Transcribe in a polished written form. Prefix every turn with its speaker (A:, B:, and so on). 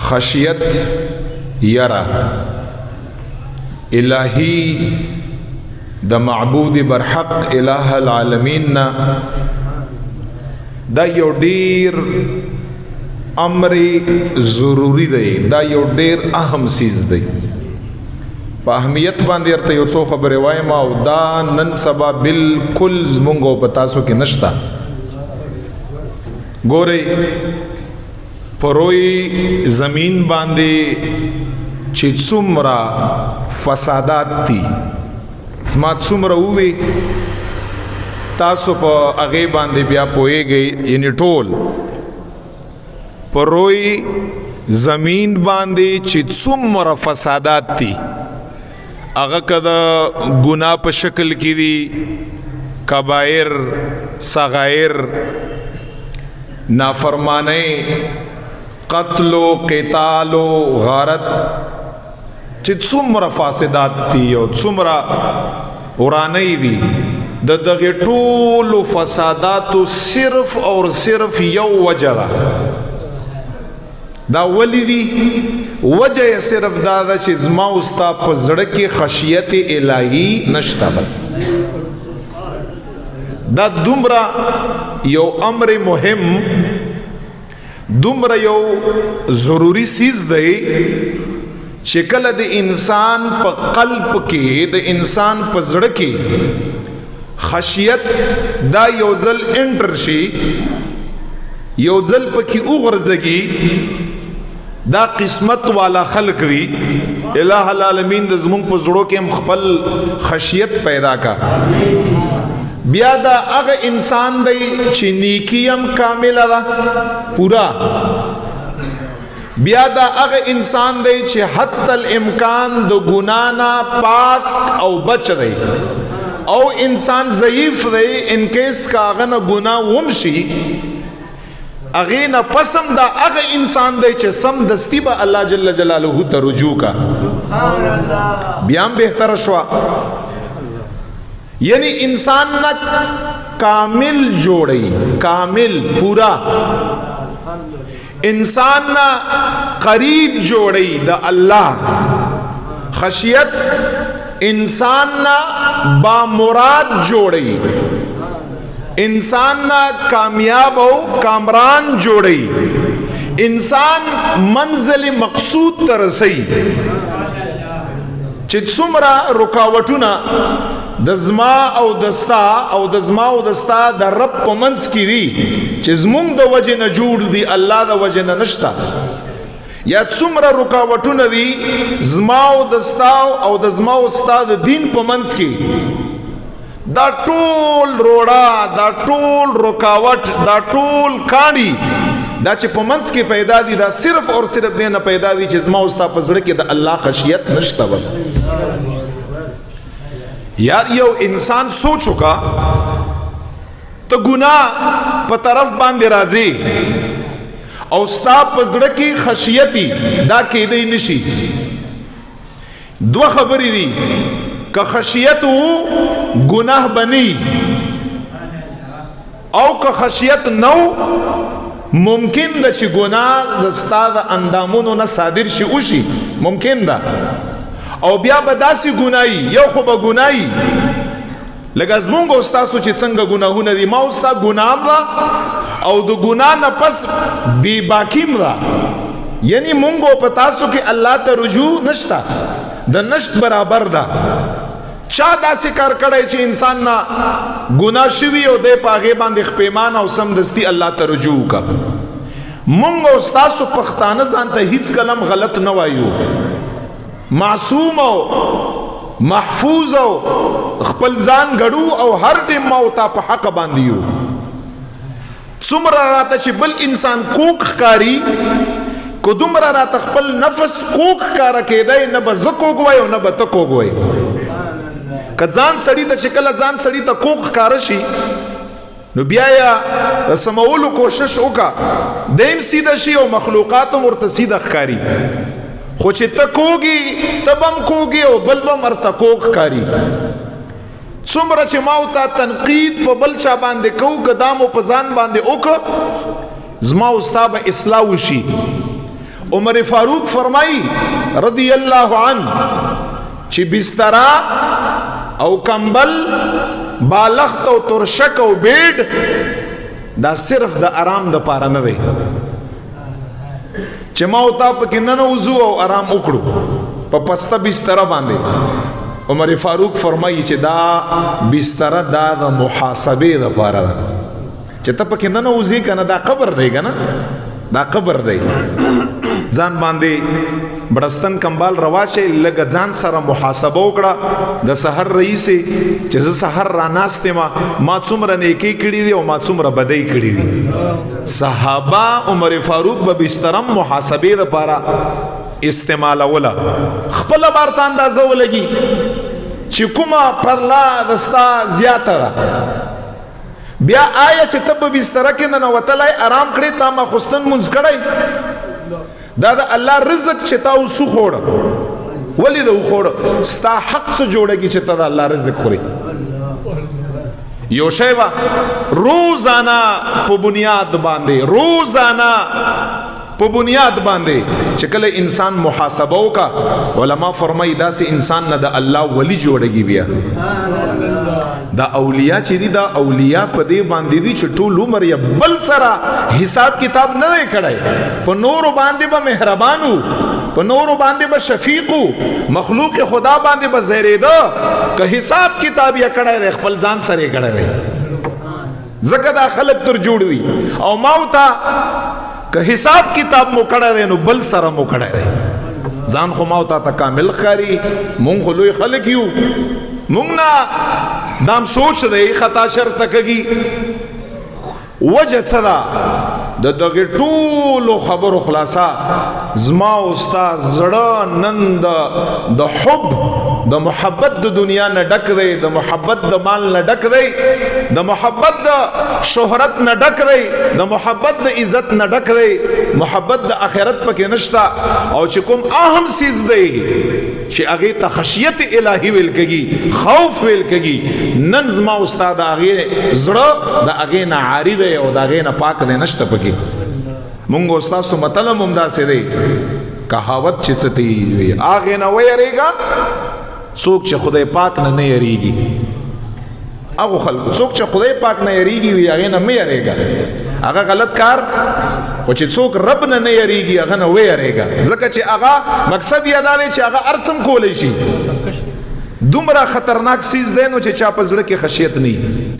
A: خشیت یرا الہی د معبود برحق الہ العالمین نا دا یو ډیر امر ضروری دی، دا یو ډیر اهم سیز دی. په اهمیت باندې ارته یو څو خبرې وایم او دا نن سبا بالکل زمونږ په تاسو کې نشته. ګورئ پروي زمین باندې چې څومره فسادات دي، زما څومره ووي تاسو په هغې باندې بیا پوهیږئ. یعنی ټول پروي زمین باندې چې څومره فسادات دي، هغه که د ګناه په شکل کې دي، کبایر، صغایر، نافرمانی، قتل و قتال و غارت، چې څومره فاسدات دي او څومره ورانۍ دي، د دغه ټولو فساداتو صرف اور صرف یو وجه ده. دا ولی دی وجه صرف دا ده چې زما او ستا په زړه کې خشیت الهی نشته. بس دا دومره یو امر مهم، دومره یو ضروری سیز دی چې کله د انسان په قلب کې، د انسان په زړه کې خشیت دا یو ځل انټر شي، یو ځل پکې وغورځږي، دا قسمت والا خلق وي. الہ العالمین د زمونږ په زړه کې هم خپل خشیت پیدا کا. بیا دا هغه انسان دی چې نیکی هم کامله ده پورا، بیا دا هغه انسان دی چې حتی الامکان د ګناه نه پاک او بچ دی، او انسان ضعیف دی ان کیس کا هغه نه ګناه ومشي، هغې نه پسم دا هغه انسان دی چې سم دستی به الله جل جلاله ته رجوع کا. بیا هم بهتره شوه. یعنی انسان نه کامل جوړی، کامل پورا انسان نه قریب جوړی د الله. خشیت انسان نه با مراد جوړی، انسان نا کامیاب او کامران جوړی، انسان منزل مقصود ته رسي. چې څومره رکاوټونه د زما او دستا او د زما او دستا د رب په منځ کې دي چې زمونږ د وجې نه جوړ دي، الله د وجې نه نشته. یا څومره رکاوټونه دي زما او دستا او د زما او ستا د دین په منځ کې، دا ټول روړه، دا ټول رکاوټ، دا ټول کاڼي، دا چې په منځ کې پیدا دي، دا صرف اور صرف دې نه پیدا دي چې زما او ستا په زړه کې د الله خشیت نشته. بس یار یو انسان سوچ وکا ته ګناه په طرف باندې راځي او ستا په زړه کې خشیتي، دا کېدی نشي. دوه خبرې دي، که خشیت وو گناہ بنی، او که خشیت نو ممکن ده چې گناہ دستا د اندامونو نه صادر شي وشي، ممکن ده. او بیا به داسې ګناهي، یو خو به ګناهي لکه زمونږ او ستاسو چې څنګه ګناهونه دي، ما او ستا ګناه ده او د ګناه نه پس بې باکیم ده. یعنی مونږ او په تاسو کې الله ته رجوع نشته، د نشت برابر ده. چا داسې کار کړی چې انسان نه ګناه شوي او دی په هغې باندې خپیمان او سمدستي الله ته رجوع وکړه. مونږ او ستاسو پښتانه ځان ته هیڅ کلم غلط نه وایو، معصوم او محفوظ او خپل ځان ګړو او هر ټیم ما او تا په حق باندې یو. څومره راته چې بل انسان کوک ښکاري، کو دومره راته خپل نفس کوک ښکاره کېدی، نه به زه کوک وای او نه به ته کوک وای. که ځان سړي ته چې کله ځان سړي ته کوک ښکاره شي نو بیا یې رسمولو کوشش وکړه، دیم سیده شي او مخلوقات هم ورته سیده ښکاري. خو چې ته کوږي ته به هم کوږي او بل به هم ورته کوږ ښکاري. څومره چې ما او تا تنقید په بل چا باندې کوو، که دا مو په ځان باندې وکړه، زما او ستا به اصلاح وشي. عمر فاروق فرمائی رضی اللہ عنہ چې بسترا او کمبل بالخت او ترشک او بیډ دا صرف د آرام د پاره نه وي چې ما او تا پکې ننوځو او آرام وکړو په پسته بستر باندې عمر فاروق فرمایي چې دا بستر دا د محاسبې د پاره ده چې ته پکې ننوځې کنه دا قبر دی کنه دا قبر دی ځان باندې بڑستن کمبال رواچه لګ ځان سره محاسبه وکړه د سحر رئیسې چې زه سحر را ناستې ما څومره نیکی کړي دي او ما څومره بدی کړي دي صحابه عمر فاروق به بسترم محاسبې لپاره استعمالوله خپل بارته اندازه ولګي چې کومه پرلا دستا زیاته ده بیا آیا چې تب بستر کې ننوتلی آرام کړي تا ما خستن منځ کړی دا د الله رزق چې تا اوسو خوړه ولې د خوړه ستا حق څه جوړېږي چې ته د الله رزق خوري یو شی به روزانه په بنیاد باندې په بنیاد باندې چې کله انسان محاسبه وکا علما فرمایي داسې انسان نه د الله ولی جوړېږي بیا دا اولیاء چې دي دا اولیاء په دې باندې دي چې ټول عمر یې بل سره حساب کتاب نه دی کړی په نورو باندې به مهربانو په نورو باندې به شفیقو مخلوق خدا باندې به زیریده که حساب کتاب یې کړی دی خپل ځان سره یې کړی دی ځکه دا خلک تر جوړ دي او ما وته که حساب کتاب مو کړی دی نو بل سره مو کړی دی ځان خو ما وته کامل ښکاري مونږ خو لوی خلک یو مونږ نه دام سوچ دی خطا شرط کږي وجه څه ده د دغه ټولو خبرو خلاصه زما او ستا زړه نن د حب د محبت د دنیا نه ډک دی د محبت د مال نه ډک دی د محبت د شهرت نه ډک دی د محبت د عزت نه ډک دی محبت د آخرت پکې نشته او چې کوم اهم چیز دی چې هغه ته خشیت الهی ویل کېږي خوف ویل کېږي نن زما او ستا د هغې زړه د هغې نه عاري دی او د هغې نه پاک دی نشته پکې مونږ او ستاسو مطلب هم داسې دی کهاوت چې څه ته وي هغې نه ویریږه څوک چې خدای پاک نه یریږي هغه خلکو څوک چې خدای پاک نه یریږي وي هغې نه مه یریږه هغه غلط کار خو چې څوک رب نه یریږي هغه نه ویریږه ځکه چې هغه مقصد یې دا دی چې هغه هر څه کولی شي دومره خطرناک چیز دی نو چې چا په زړه کې خشیت نه